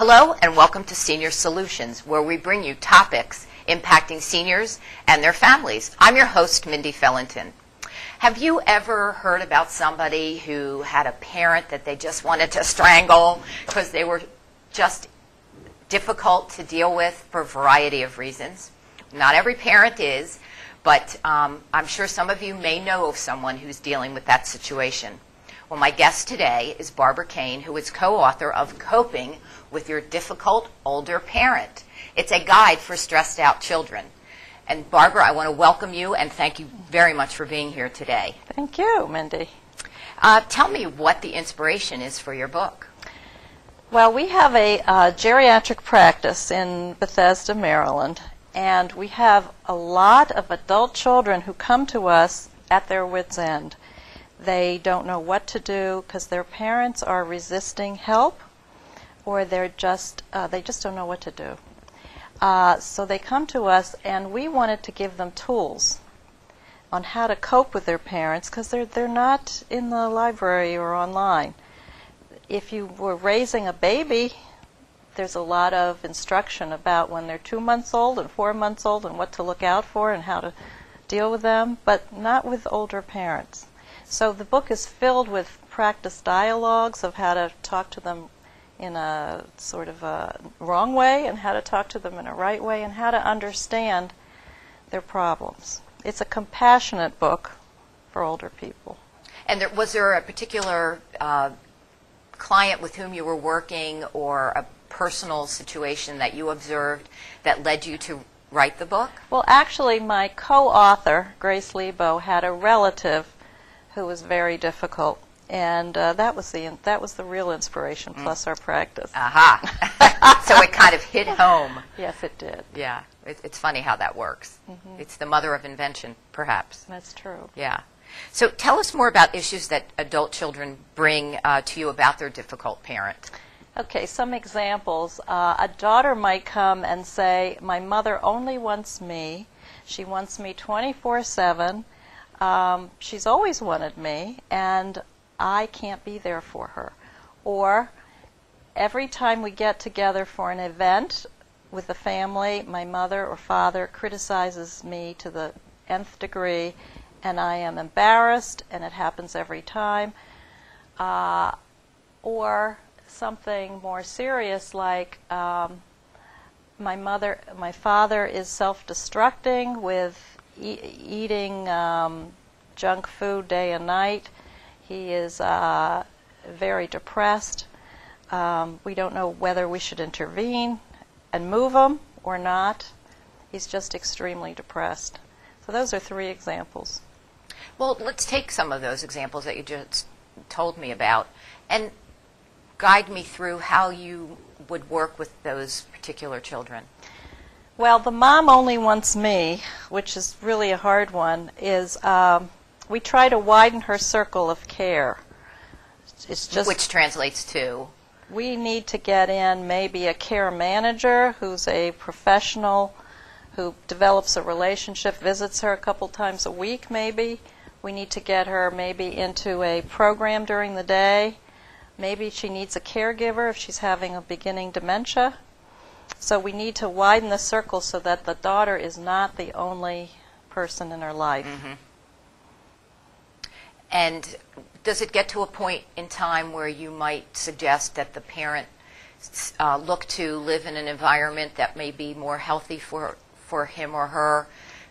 Hello and welcome to Senior Solutions, where we bring you topics impacting seniors and their families. I'm your host, Mindy Felinton. Have you ever heard about somebody who had a parent that they just wanted to strangle because they were just difficult to deal with for a variety of reasons? Not every parent is, but I'm sure some of you may know of someone who's dealing with that situation. Well, my guest today is Barbara Kane, who is co-author of Coping with Your Difficult Older Parent. It's a guide for stressed out children. And Barbara, I want to welcome you and thank you very much for being here today. Thank you, Mindy. Tell me what the inspiration is for your book. Well, we have a geriatric practice in Bethesda, Maryland, and we have a lot of adult children who come to us at their wits' end. They don't know what to do because their parents are resisting help, or they just don't know what to do. So they come to us, and we wanted to give them tools on how to cope with their parents because they're not in the library or online. If you were raising a baby, there's a lot of instruction about when they're 2 months old and 4 months old and what to look out for and how to deal with them, but not with older parents. So the book is filled with practice dialogues of how to talk to them in a sort of a wrong way and how to talk to them in a right way and how to understand their problems. It's a compassionate book for older people. And was there a particular client with whom you were working or a personal situation that you observed that led you to write the book? Well, actually, my co-author, Grace Lebo, had a relative who was very difficult, and that was the real inspiration, plus our practice. Aha! So it kind of hit home. Yes, it did. Yeah, it's funny how that works. Mm-hmm. It's the mother of invention, perhaps. That's true. Yeah. So tell us more about issues that adult children bring to you about their difficult parent. Okay, some examples. A daughter might come and say, my mother only wants me. She wants me 24/7. She's always wanted me, and I can't be there for her. Or every time we get together for an event with the family, my mother or father criticizes me to the nth degree, and I am embarrassed, and it happens every time. Or something more serious like my father is self-destructing with eating junk food day and night. He is very depressed. We don't know whether we should intervene and move him or not. He's just extremely depressed. So those are 3 examples. Well, let's take some of those examples that you just told me about and guide me through how you would work with those particular children. Well, the mom only wants me, which is really a hard one, is we try to widen her circle of care. It's just, which translates to? We need to get in maybe a care manager who's a professional who develops a relationship, visits her a couple times a week maybe. We need to get her maybe into a program during the day. Maybe she needs a caregiver if she's having a beginning dementia. So we need to widen the circle so that the daughter is not the only person in her life. Mm-hmm. And does it get to a point in time where you might suggest that the parent look to live in an environment that may be more healthy for him or her?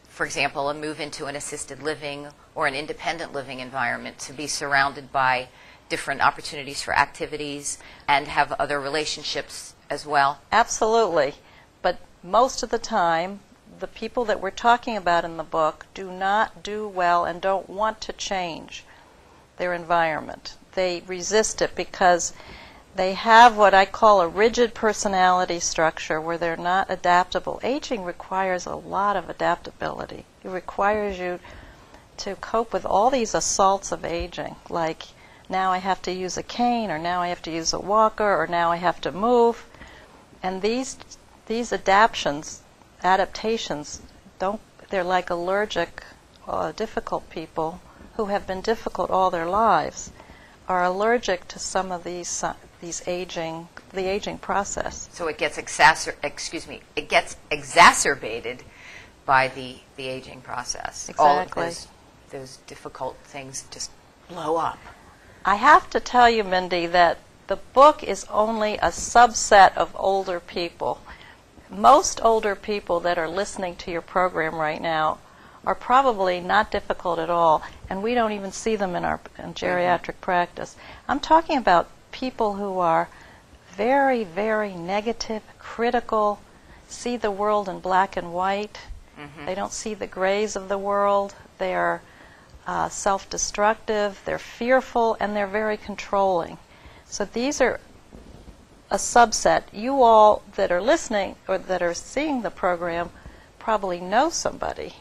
For example, a move into an assisted living or an independent living environment to be surrounded by different opportunities for activities and have other relationships as well? Absolutely. But most of the time, the people that we're talking about in the book do not do well and don't want to change their environment. They resist it because they have what I call a rigid personality structure where they're not adaptable. Aging requires a lot of adaptability. It requires you to cope with all these assaults of aging, like now I have to use a cane, or now I have to use a walker, or now I have to move. And these adaptations, they're like allergic, difficult people who have been difficult all their lives are allergic to some of these aging the aging process. So it gets it gets exacerbated by the aging process. Exactly. All of those difficult things just blow up. I have to tell you, Mindy, that the book is only a subset of older people. Most older people that are listening to your program right now are probably not difficult at all, and we don't even see them in geriatric practice. I'm talking about people who are very, very negative, critical, see the world in black and white. They don't see the grays of the world. They're self-destructive, they're fearful, and they're very controlling. So these are a subset. You all that are listening or that are seeing the program probably know somebody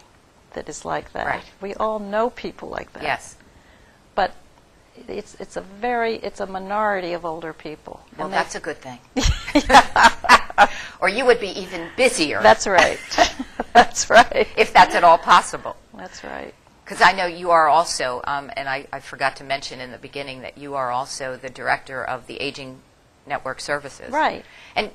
that is like that. Right. We all know people like that. Yes. But it's a minority of older people. Well, that's a good thing. Or you would be even busier. That's right. That's right. If that's at all possible. That's right. Because I know you are also, and I forgot to mention in the beginning that you are also the director of the Aging Network Services. Right. And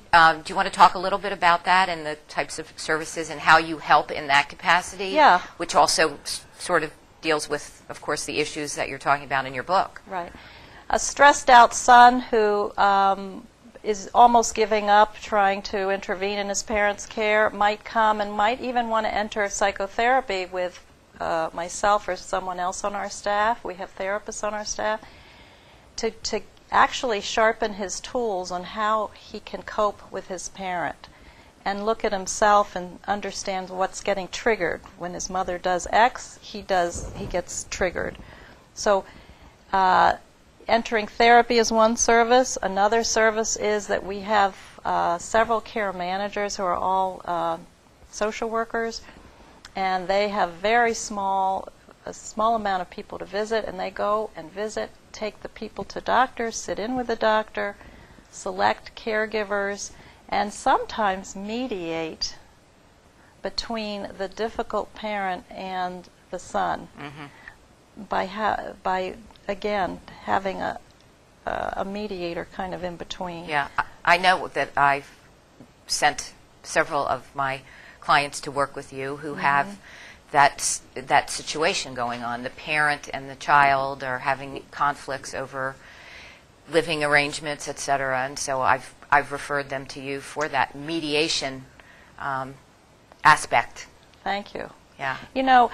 do you want to talk a little bit about that and the types of services and how you help in that capacity? Yeah. Which also sort of deals with, of course, the issues that you're talking about in your book. Right. A stressed out son who is almost giving up trying to intervene in his parents' care might come and might even want to enter psychotherapy with myself or someone else on our staff. We have therapists on our staff to actually sharpen his tools on how he can cope with his parent and look at himself and understand what's getting triggered. When his mother does X, he gets triggered. So entering therapy is one service. Another service is that we have several care managers who are all social workers, and they have a small amount of people to visit, and they go and visit, take the people to doctors, sit in with the doctor, select caregivers, and sometimes mediate between the difficult parent and the son by again having a mediator kind of in between. Yeah, I know that I've sent several of my clients to work with you who have that situation going on. The parent and the child are having conflicts over living arrangements, etc. And so I've referred them to you for that mediation aspect. Thank you. Yeah. You know,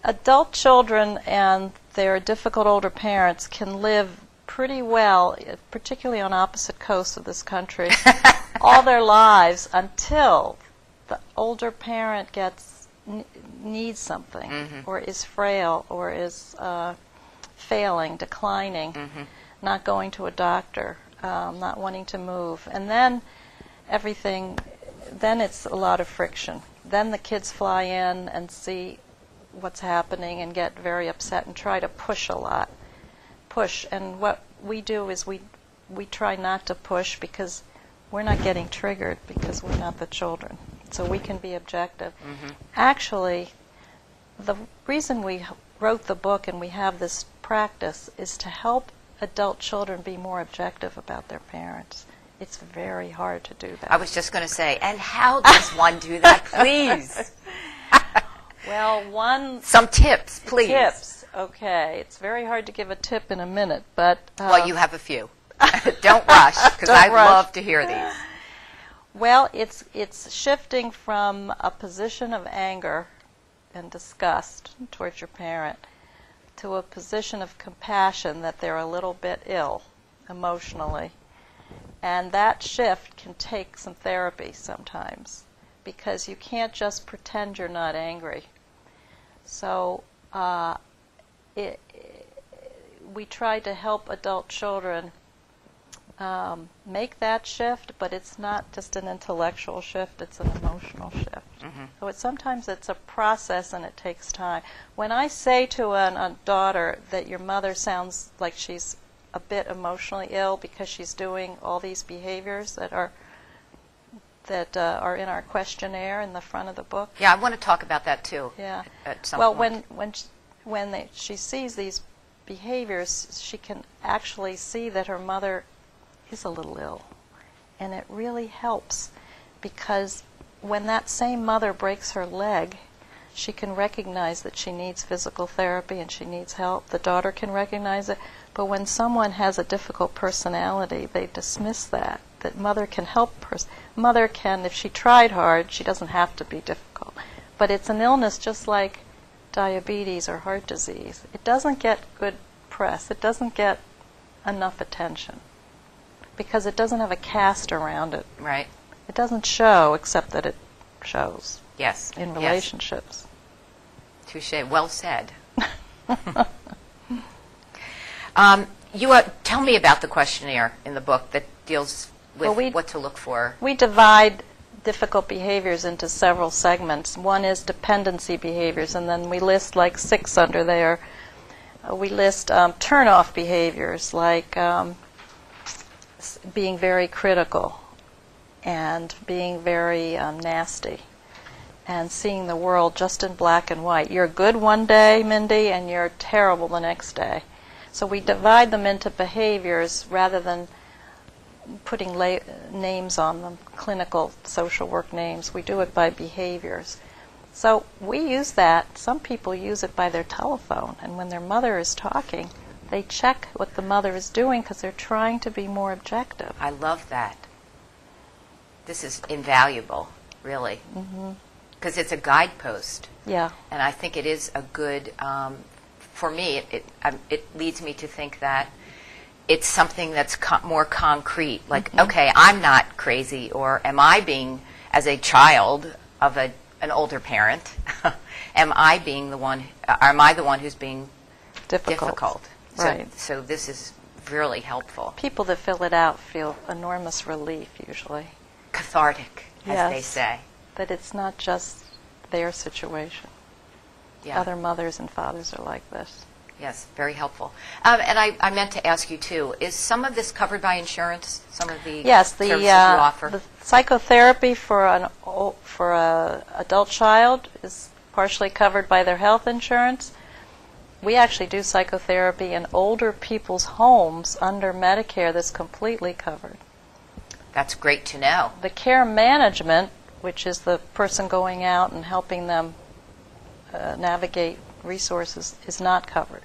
adult children and their difficult older parents can live pretty well, particularly on opposite coasts of this country, all their lives until the older parent needs something, or is frail, or is failing, declining, not going to a doctor, not wanting to move. And then then it's a lot of friction. Then the kids fly in and see what's happening and get very upset and try to push a lot. And what we do is we try not to push because we're not getting triggered because we're not the children. So we can be objective. Actually, the reason we wrote the book and we have this practice is to help adult children be more objective about their parents. It's very hard to do that. I was just going to say, and how does one do that, please? Well, some tips, please. Tips. Okay. It's very hard to give a tip in a minute, but... well, you have a few. Don't rush, because I love to hear these. Well, it's shifting from a position of anger and disgust towards your parent to a position of compassion that they're a little bit ill emotionally. And that shift can take some therapy sometimes because you can't just pretend you're not angry. So we try to help adult children make that shift, but it's not just an intellectual shift, it's an emotional shift. So sometimes it's a process and it takes time. When I say to a daughter that your mother sounds like she's a bit emotionally ill because she's doing all these behaviors that are in our questionnaire in the front of the book. Yeah, I want to talk about that too. Yeah. At some point. When she sees these behaviors, she can actually see that her mother is a little ill. and it really helps, because when that same mother breaks her leg, she can recognize that she needs physical therapy and she needs help. The daughter can recognize it. But when someone has a difficult personality, they dismiss that mother can help. Mother can, if she tried hard, she doesn't have to be difficult. But it's an illness just like diabetes or heart disease. It doesn't get good press. It doesn't get enough attention because it doesn't have a cast around it. Right. It doesn't show, except that it shows. Yes. In relationships. Touché. Well said. Tell me about the questionnaire in the book that deals with what to look for. We divide difficult behaviors into several segments. One is dependency behaviors, and then we list like 6 under there. We list turn-off behaviors, like being very critical and being very nasty and seeing the world just in black and white. You're good one day, Mindy, and you're terrible the next day. So we divide them into behaviors rather than putting names on them, clinical social work names. We do it by behaviors. So we use that. Some people use it by their telephone, and when their mother is talking, they check what the mother is doing because they're trying to be more objective. I love that. This is invaluable, really, because it's a guidepost. Yeah. And I think it is a good, for me, it leads me to think that it's something that's more concrete. Like, okay, I'm not crazy, or am I being, as a child of an older parent, am I the one who's being difficult? Right. So this is really helpful. People that fill it out feel enormous relief, usually. Cathartic, as Yes. they say. But it's not just their situation. Yeah. Other mothers and fathers are like this. Yes, very helpful. And I meant to ask you, too, is some of this covered by insurance, some of the services you offer? The psychotherapy for an adult child is partially covered by their health insurance. We actually do psychotherapy in older people's homes under Medicare that's completely covered. That's great to know. The care management, which is the person going out and helping them navigate resources, is not covered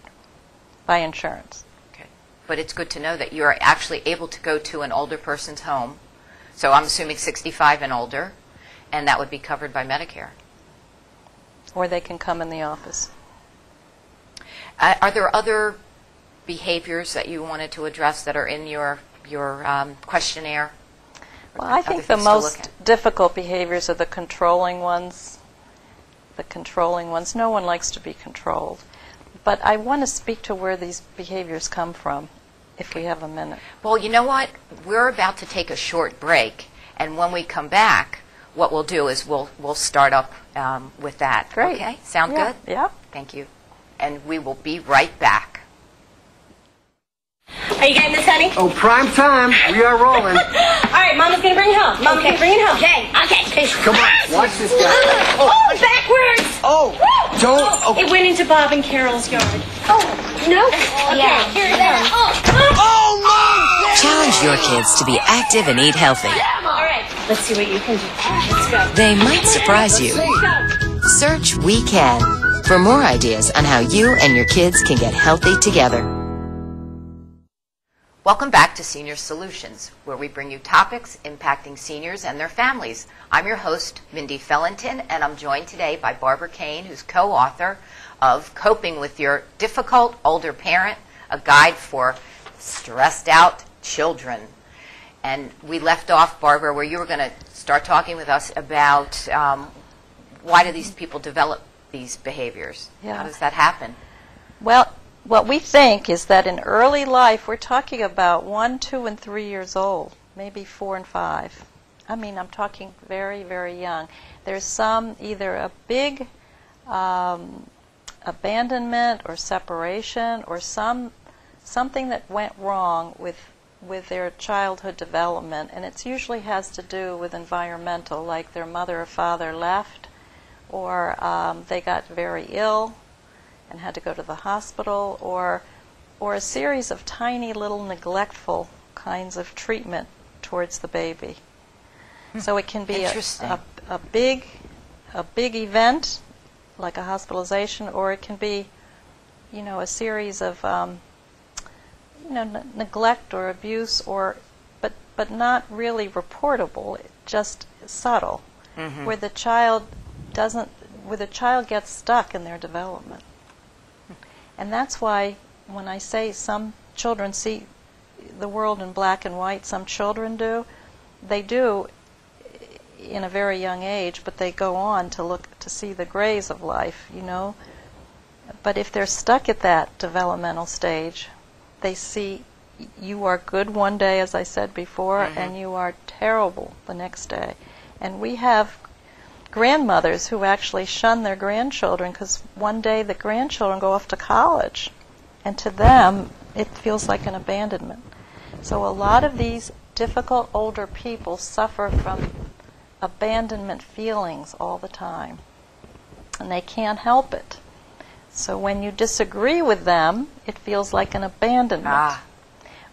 by insurance. Okay. But it's good to know that you're actually able to go to an older person's home. So I'm assuming 65 and older, and that would be covered by Medicare. Or they can come in the office. Are there other behaviors that you wanted to address that are in your questionnaire? Well, I think the most difficult behaviors are the controlling ones. No one likes to be controlled. But I want to speak to where these behaviors come from, if we have a minute. Well, you know what? We're about to take a short break, and when we come back, what we'll do is we'll start up with that. Great. Okay? Sound good? Yeah. Thank you. And we will be right back. Are you getting this, honey? Oh, prime time. We are rolling. All right, Mama's gonna bring it home. Mama's gonna bring it home. Okay. Come on, watch this guy. Oh, backwards! Oh, don't. Oh, It went into Bob and Carol's yard. Oh, no? Okay, here it is. oh Challenge your kids to be active and eat healthy. All right, let's see what you can do. Let's go. They might surprise you. Let's go. Search We Can for more ideas on how you and your kids can get healthy together. Welcome back to Senior Solutions, where we bring you topics impacting seniors and their families. I'm your host, Mindy Felinton, and I'm joined today by Barbara Kane, who's co-author of Coping with Your Difficult Older Parent, a guide for stressed out children. And we left off, Barbara, where you were going to start talking with us about why do these people develop these behaviors? Yeah. How does that happen? Well, what we think is that in early life, we're talking about 1, 2, and 3 years old, maybe 4 and 5. I mean, I'm talking very, very young. There's some either a big abandonment or separation or something that went wrong with their childhood development, and it usually has to do with environmental, like their mother or father left, or they got very ill and had to go to the hospital, or a series of tiny little neglectful kinds of treatment towards the baby. So it can be Interesting. a big event, like a hospitalization, or it can be, a series of, neglect or abuse, but not really reportable, just subtle, where the child gets stuck in their development. And that's why when I say some children see the world in black and white, some children do, they do in a very young age, but they go on to see the grays of life, But if they're stuck at that developmental stage, they see you are good one day, as I said before, and you are terrible the next day. And we have grandmothers who actually shun their grandchildren because one day the grandchildren go off to college, and to them it feels like an abandonment. So a lot of these difficult older people suffer from abandonment feelings all the time, and they can't help it. So when you disagree with them, it feels like an abandonment.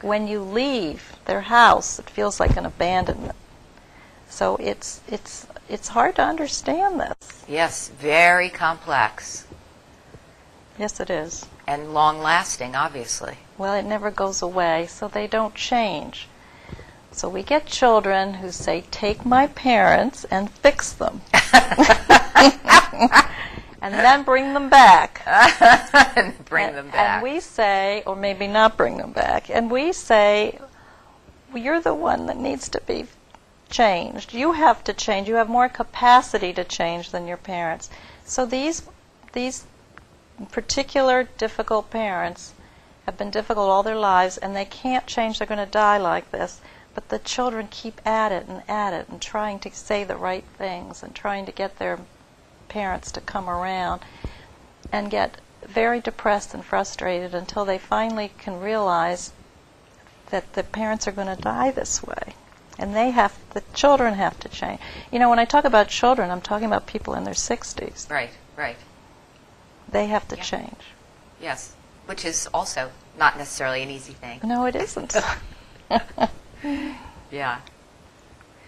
When you leave their house, it feels like an abandonment. So it's hard to understand this. Yes, very complex. Yes, it is. And long-lasting, obviously. Well, it never goes away, so they don't change. So we get children who say, take my parents and fix them. And then bring them back. And we say, or maybe not bring them back, and we say, well, you're the one that needs to be changed. You have to change. You have more capacity to change than your parents. So these particular difficult parents have been difficult all their lives, and they can't change. They're going to die like this. But the children keep at it and trying to say the right things and trying to get their parents to come around, and get very depressed and frustrated until they finally can realize that the parents are going to die this way. And the children have to change. When I talk about children, I'm talking about people in their 60s. Right. They have to change. Yes, which is also not necessarily an easy thing. No, it isn't. Yeah.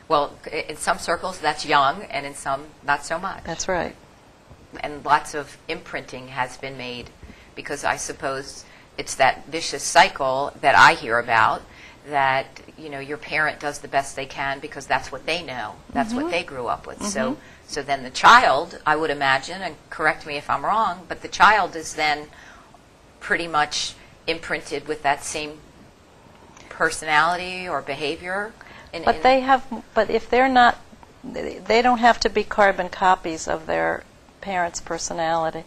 Well, in some circles that's young, and in some not so much. That's right. And lots of imprinting has been made, because I suppose it's that vicious cycle that I hear about, that your parent does the best they can because that's what they know, that's what they grew up with. So then the child, I would imagine, and correct me if I'm wrong, but the child is then pretty much imprinted with that same personality or behavior. But if they're not, they don't have to be carbon copies of their parents' personality.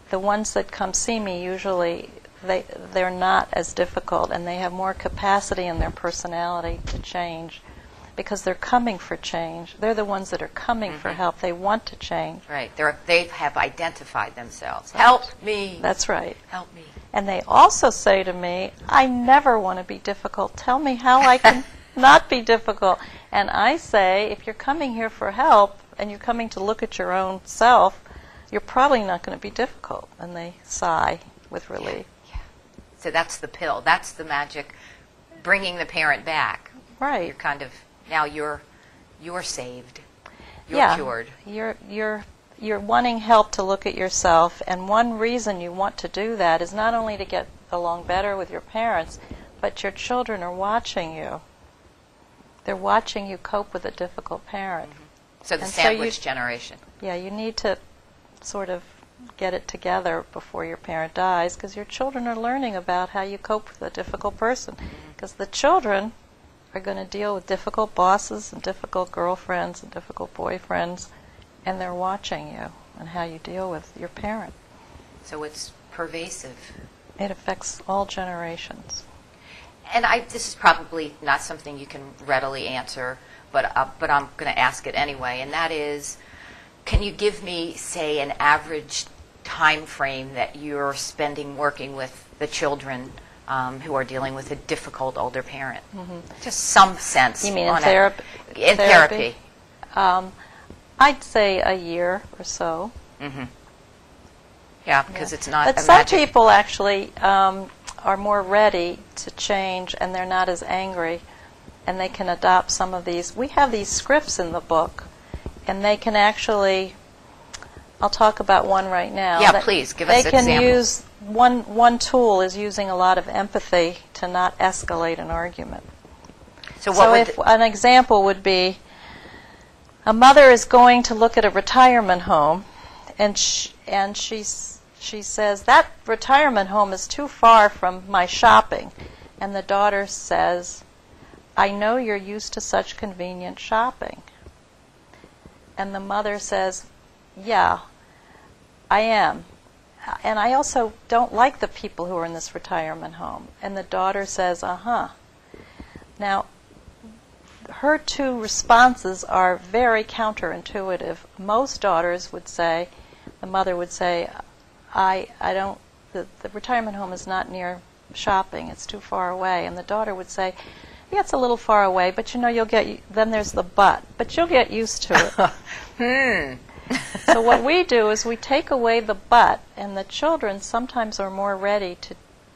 The ones that come see me usually, they're not as difficult, and they have more capacity in their personality to change, because they're coming for change. They're the ones that are coming for help. They want to change. Right. They have identified themselves. Right. Help me. That's right. Help me. And they also say to me, I never want to be difficult. Tell me how I can not be difficult. And I say, if you're coming here for help and you're coming to look at your own self, you're probably not going to be difficult. And they sigh with relief. Yeah. So that's the pill. That's the magic, bringing the parent back. Right. You're kind of, now you're saved. You're cured. You're wanting help to look at yourself, and one reason you want to do that is not only to get along better with your parents, but your children are watching you. They're watching you cope with a difficult parent. So the sandwich generation. Yeah, you need to sort of get it together before your parent dies, because your children are learning about how you cope with a difficult person. Because the children are going to deal with difficult bosses and difficult girlfriends and difficult boyfriends, and they're watching you and how you deal with your parent. So it's pervasive. It affects all generations. And this is probably not something you can readily answer, but I'm going to ask it anyway, and that is, can you give me, say, an average time frame that you're spending working with the children who are dealing with a difficult older parent? Just some sense. You mean in therapy? In therapy. I'd say a year or so. Yeah, because it's not But some people actually are more ready to change, and they're not as angry and they can adopt some of these. We have these scripts in the book, and they can actually, I'll talk about one right now. Yeah, please, give us examples. They can use, one tool is using a lot of empathy to not escalate an argument. So if an example would be, a mother is going to look at a retirement home, and she says, that retirement home is too far from my shopping. And the daughter says, I know you're used to such convenient shopping. And the mother says, yeah, I am. And I also don't like the people who are in this retirement home. And the daughter says, uh-huh. Now, her two responses are very counterintuitive. Most daughters would say, the mother would say, I don't, the retirement home is not near shopping, it's too far away. And the daughter would say, yeah, it's a little far away, but you'll get, then there's the but you'll get used to it. So what we do is we take away the but, and the children sometimes are more ready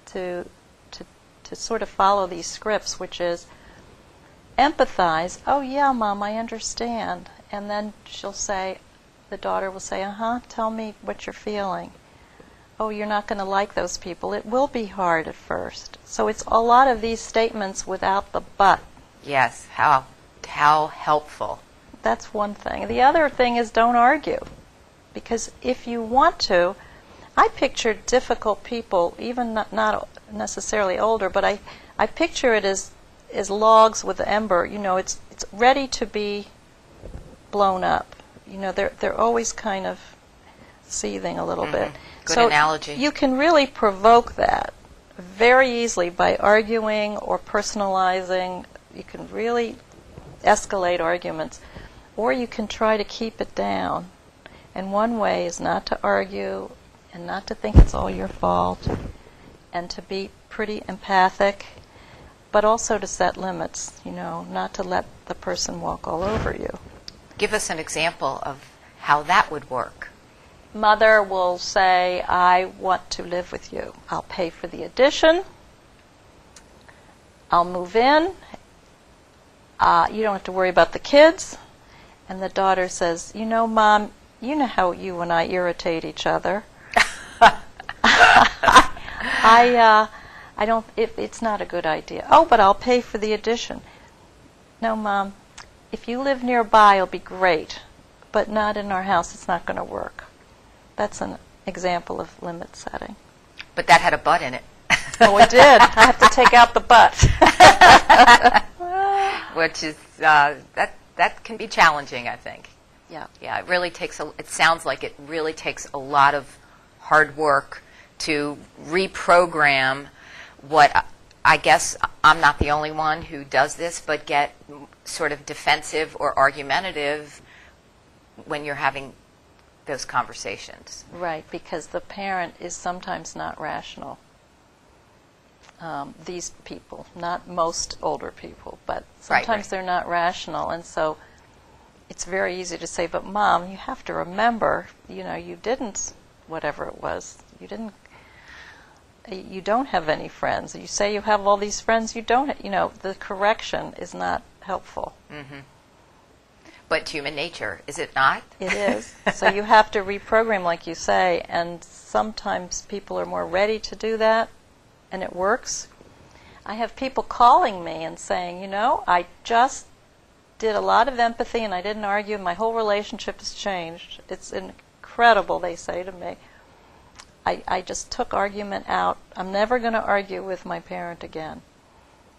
to sort of follow these scripts, which is empathize. Oh yeah, Mom, I understand. And then the daughter will say, tell me what you're feeling. Oh, you're not going to like those people. It will be hard at first. So it's a lot of these statements without the but. Yes, how helpful. That's one thing. The other thing is don't argue. Because if you want to, I picture difficult people, even not necessarily older, but I picture it as logs with ember. It's ready to be blown up. They're always kind of seething a little bit. Good analogy. You can really provoke that very easily by arguing or personalizing. You can really escalate arguments. Or you can try to keep it down. And one way is not to argue and not to think it's all your fault and to be pretty empathic, but also to set limits, not to let the person walk all over you. Give us an example of how that would work. Mother will say, I want to live with you. I'll pay for the addition. I'll move in. You don't have to worry about the kids. And the daughter says, Mom, you know how you and I irritate each other. It's not a good idea. Oh, but I'll pay for the addition. No, Mom, if you live nearby, it'll be great. But not in our house. It's not going to work. That's an example of limit setting. But that had a but in it. Oh, it did. I have to take out the but. Which is, that can be challenging, I think. Yeah. Yeah, it sounds like it really takes a lot of hard work to reprogram what, I guess I'm not the only one who does this, but get sort of defensive or argumentative when you're having those conversations. Right, because the parent is sometimes not rational. These people, not most older people, but sometimes right. They're not rational, and so it's very easy to say, but Mom, you have to remember, you didn't, whatever it was, you don't have any friends. You say you have all these friends, you don't, the correction is not helpful. Mm-hmm. But human nature, is it not? It is. So you have to reprogram, like you say, and sometimes people are more ready to do that, and it works. I have people calling me and saying, I just did a lot of empathy and I didn't argue, my whole relationship has changed. It's incredible, they say to me. I just took argument out. I'm never going to argue with my parent again.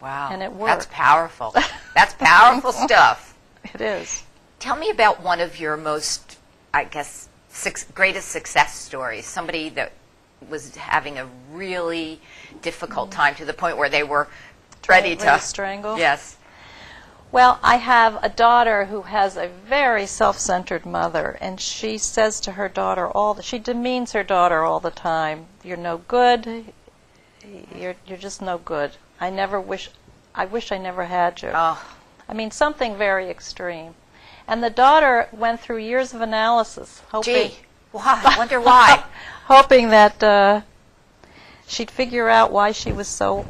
Wow. And it worked. That's powerful. That's powerful stuff. It is. Tell me about one of your most, I guess, greatest success stories. Somebody that was having a really difficult time to the point where they were ready to strangle. Yes. Well, I have a daughter who has a very self-centered mother, and she says to her daughter she demeans her daughter all the time. You're no good. You're just no good. I wish I never had you. Oh. I mean, something very extreme. And the daughter went through years of analysis, hoping. Gee, why? I wonder why. Hoping that she'd figure out why she herself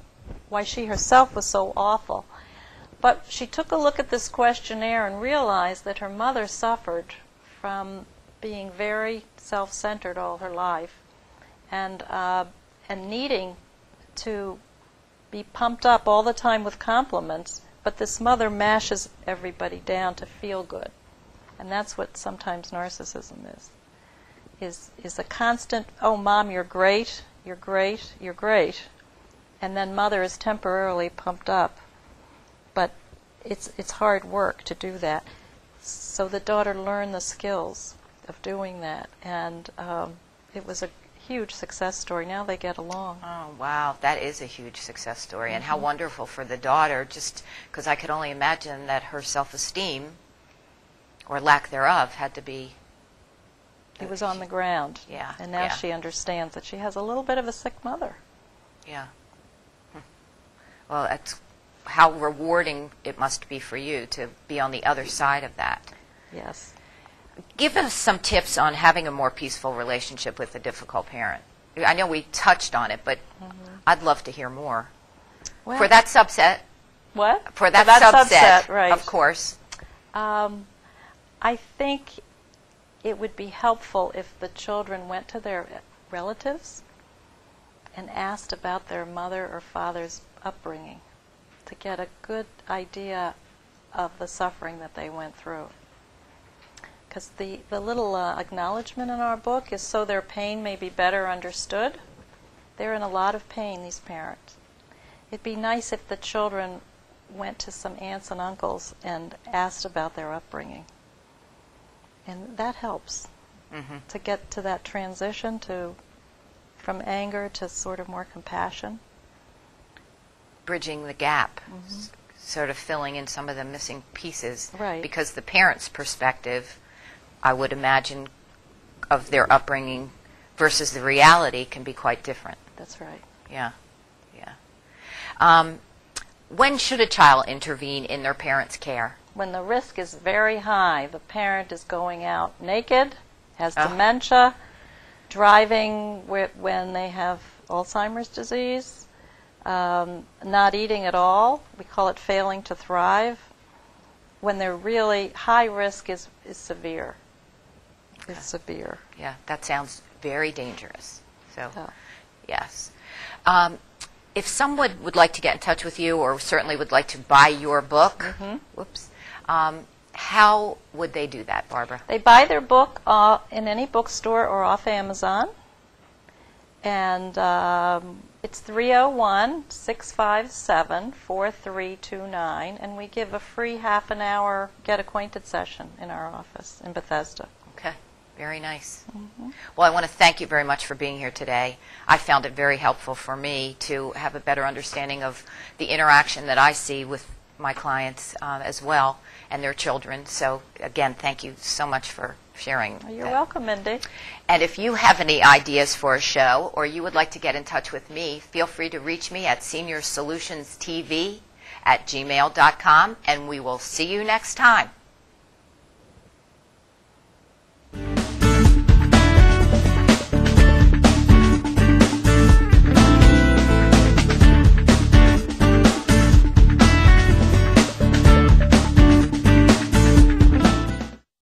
was so awful. But she took a look at this questionnaire and realized that her mother suffered from being very self-centered all her life and needing to be pumped up all the time with compliments, but this mother mashes everybody down to feel good. And that's what sometimes narcissism is a constant, oh, Mom, you're great, you're great, you're great. And then Mother is temporarily pumped up. But it's hard work to do that. So the daughter learned the skills of doing that. And it was a huge success story. Now they get along. Oh, wow. That is a huge success story. And how wonderful for the daughter, just because I could only imagine that her self-esteem, or lack thereof, had to be... It was on the ground. Yeah. And now she understands that she has a little bit of a sick mother. Yeah. Well, that's how rewarding it must be for you to be on the other side of that. Yes. Give us some tips on having a more peaceful relationship with a difficult parent. I know we touched on it, but I'd love to hear more. Well, For that subset. What? For that subset, right. of course. I think it would be helpful if the children went to their relatives and asked about their mother or father's upbringing to get a good idea of the suffering that they went through. Because the little acknowledgement in our book is so their pain may be better understood. They're in a lot of pain, these parents. It'd be nice if the children went to some aunts and uncles and asked about their upbringing. And that helps to get to that transition from anger to sort of more compassion. Bridging the gap, sort of filling in some of the missing pieces. Right. Because the parent's perspective, I would imagine, of their upbringing versus the reality can be quite different. That's right. Yeah, yeah. When should a child intervene in their parent's care? When the risk is very high, the parent is going out naked, has dementia, driving when they have Alzheimer's disease, not eating at all. We call it failing to thrive. When they're really high risk is severe. Okay. It's severe. Yeah, that sounds very dangerous. So, yes. If someone would like to get in touch with you or certainly would like to buy your book, how would they do that, Barbara? They buy their book in any bookstore or off Amazon. And it's 301-657-4329. And we give a free half-an-hour get-acquainted session in our office in Bethesda. Okay. Very nice. Well, I want to thank you very much for being here today. I found it very helpful for me to have a better understanding of the interaction that I see with my clients as well and their children. So, again, thank you so much for sharing. You're welcome, Mindy. And if you have any ideas for a show or you would like to get in touch with me, feel free to reach me at seniorsolutionsTV@gmail.com, and we will see you next time.